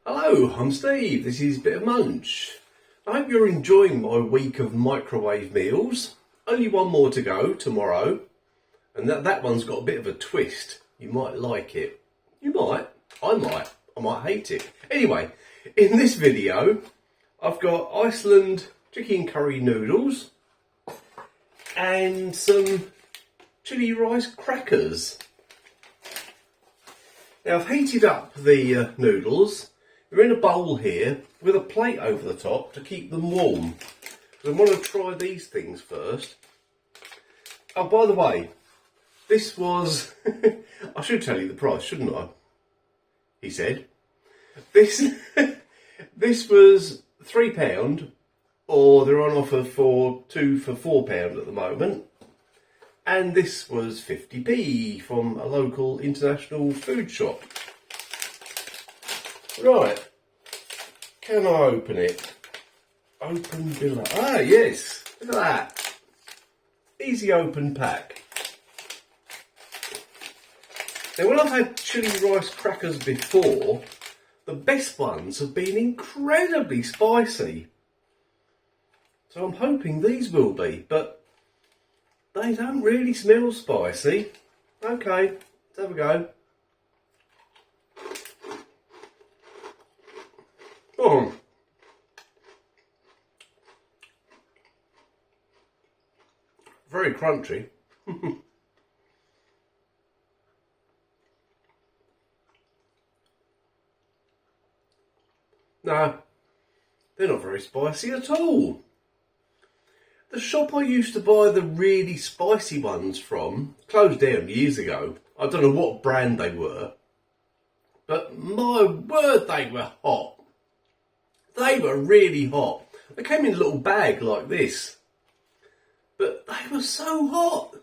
Hello, I'm Steve. This is Bit of Munch. I hope you're enjoying my week of microwave meals. Only one more to go tomorrow, and that one's got a bit of a twist. You might like it. You might. I might hate it. Anyway, in this video, I've got Iceland chicken curry noodles and some chili rice crackers. Now I've heated up the noodles. They're in a bowl here with a plate over the top to keep them warm. I want to try these things first. Oh, by the way, this was... I should tell you the price, shouldn't I? He said. This was £3, or they're on offer for 2 for £4 at the moment. And this was 50p from a local international food shop. Right, can I open it? Open below. Ah, yes, look at that. Easy open pack. Now, when I've had chili rice crackers before, the best ones have been incredibly spicy. So I'm hoping these will be, but they don't really smell spicy. Okay, let's have a go. Oh. Very crunchy. No, they're not very spicy at all. The shop I used to buy the really spicy ones from closed down years ago. I don't know what brand they were, but my word, they were hot. They were really hot. They came in a little bag like this, but they were so hot.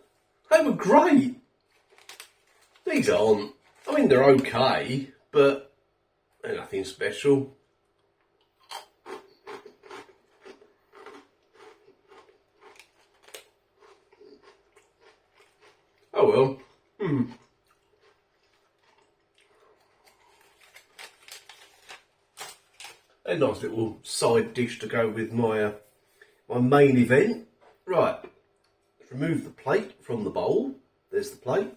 They were great. These aren't. I mean, they're okay, but they're nothing special. Oh well. A nice little side dish to go with my my main event. Right, let's remove the plate from the bowl. There's the plate.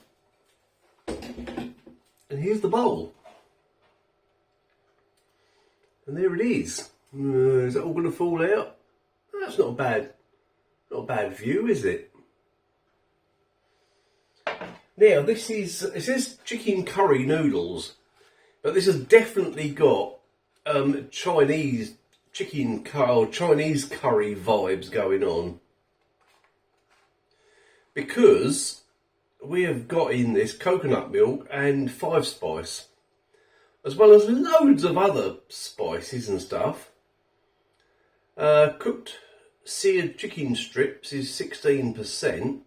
And here's the bowl. And there it is. Is that all going to fall out? That's not a bad view, is it? Now, it says chicken curry noodles, but this has definitely got Chinese Chinese curry vibes going on, because we have got in this coconut milk and 5 spice, as well as loads of other spices and stuff. Cooked seared chicken strips is 16%,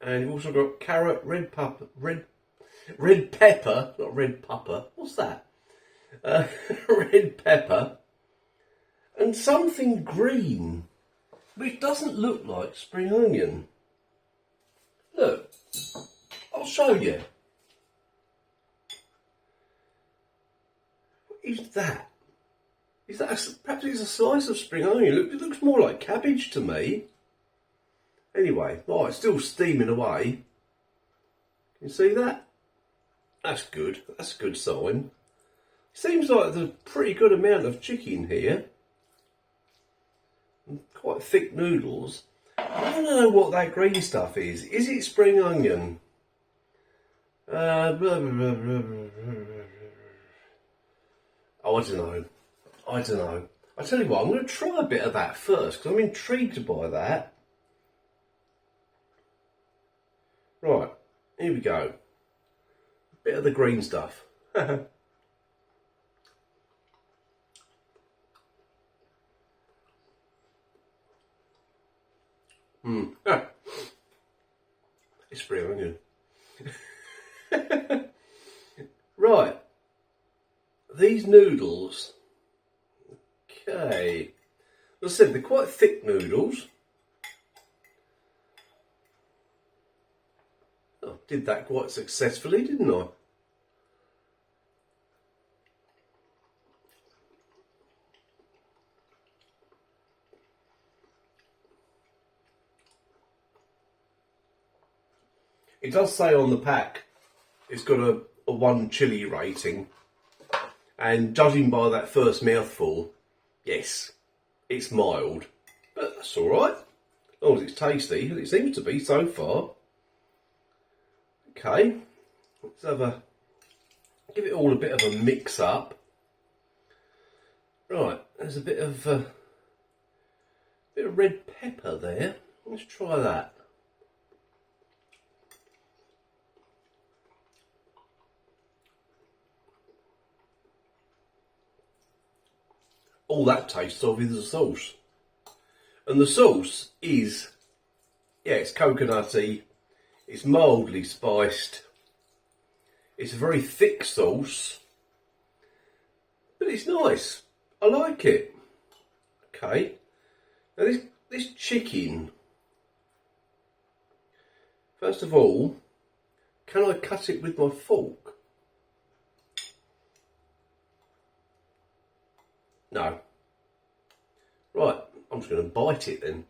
and you've also got carrot, red pepper, not red pepper. What's that? Red pepper, and something green, which doesn't look like spring onion. Look, I'll show you. What is that? Is that perhaps it's a slice of spring onion? Look, it looks more like cabbage to me. Anyway, oh, it's still steaming away. Can you see that? That's good. That's a good sign. Seems like there's a pretty good amount of chicken here. Quite thick noodles. I don't know what that green stuff is. Is it spring onion? Oh, I don't know. I tell you what, I'm going to try a bit of that first, because I'm intrigued by that. Right, here we go. A bit of the green stuff. Ah. It's spring onion. Right, these noodles. Okay, as I said, they're quite thick noodles. Oh, did that quite successfully, didn't I? It does say on the pack it's got a 1 chilli rating, and judging by that first mouthful, yes, it's mild, but that's alright, as long as it's tasty, and it seems to be so far. Okay, let's give it all a bit of a mix up. Right, there's a bit of red pepper there. Let's try that. All that tastes of is the sauce. And the sauce is, yeah, it's coconutty, it's mildly spiced, it's a very thick sauce, but it's nice. I like it. Okay, now this chicken, first of all, can I cut it with my fork? No. Right, I'm just going to bite it then.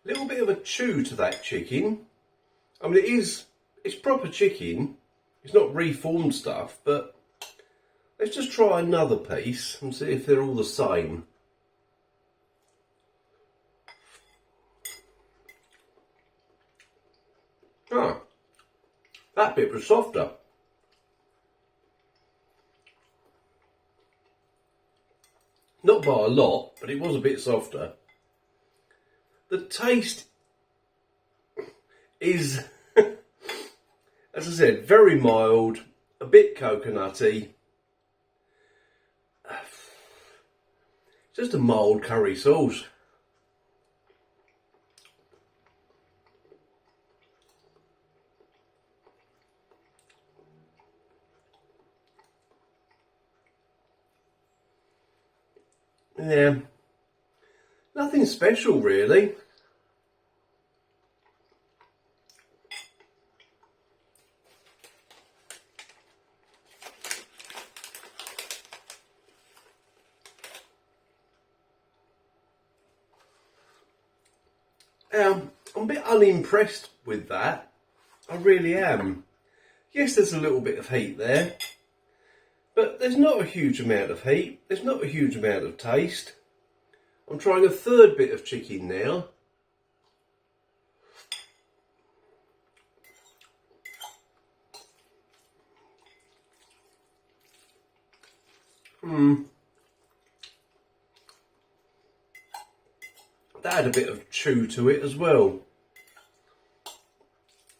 Little bit of a chew to that chicken. I mean, it's proper chicken. It's not reformed stuff, but let's just try another piece and see if they're all the same. Ah, that bit was softer. Not by a lot, but it was a bit softer. The taste is, as I said, very mild, a bit coconutty. Just a mild curry sauce. Yeah, nothing special really. I'm a bit unimpressed with that. I really am. Yes, there's a little bit of heat there, but there's not a huge amount of heat. There's not a huge amount of taste. I'm trying a third bit of chicken now. That had a bit of chew to it as well.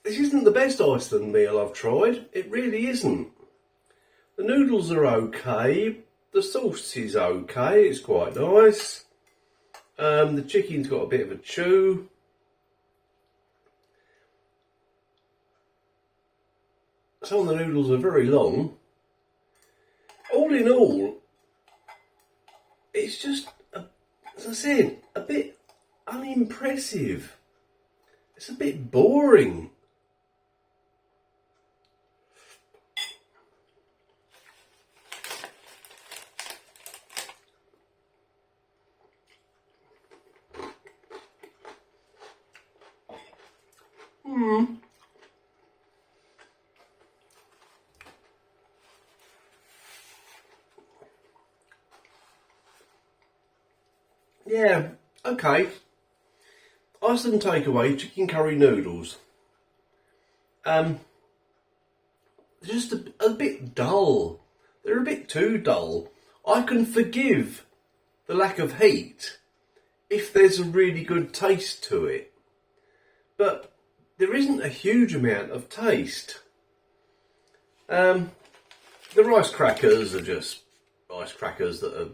This isn't the best Iceland meal I've tried. It really isn't. The noodles are okay. The sauce is okay. It's quite nice. The chicken's got a bit of a chew. Some of the noodles are very long. All in all, it's just, as I said, a bit unimpressive. It's a bit boring. Yeah, okay. Iceland takeaway chicken curry noodles. Just a bit dull. They're a bit too dull. I can forgive the lack of heat if there's a really good taste to it. But there isn't a huge amount of taste. The rice crackers are just rice crackers that are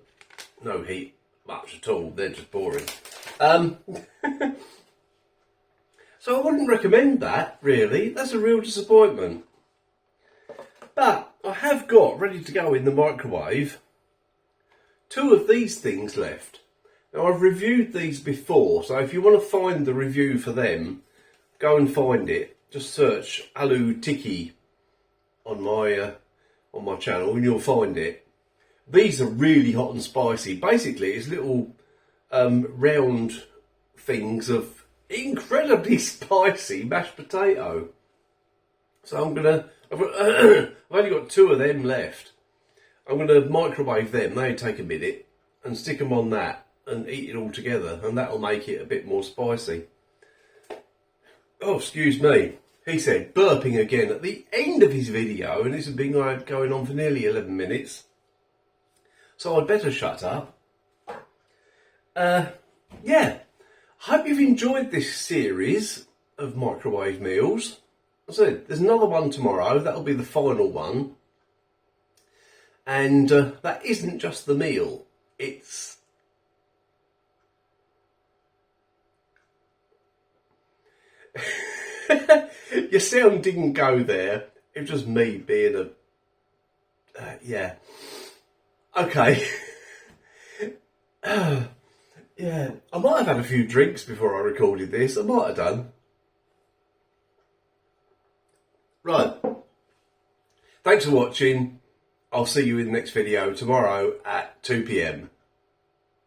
no heat much at all. They're just boring. So I wouldn't recommend that, really. That's a real disappointment. But I have got ready to go in the microwave 2 of these things left. Now I've reviewed these before, so if you want to find the review for them, go and find it. Just search Aloo Tikki on my channel and you'll find it. These are really hot and spicy. Basically, it's little round things of incredibly spicy mashed potato. So I've only got 2 of them left. I'm going to microwave them. They take a minute and stick them on that and eat it all together, and that'll make it a bit more spicy. Oh, excuse me. He said burping again at the end of his video, and this has been going on for nearly 11 minutes. So I'd better shut up. Yeah, hope you've enjoyed this series of microwave meals. As I said, there's another one tomorrow. That'll be the final one. And that isn't just the meal. It's... Your sound didn't go there. It was just me being a... yeah. Okay. Yeah. I might have had a few drinks before I recorded this. I might have done. Right. Thanks for watching. I'll see you in the next video tomorrow at 2 p.m.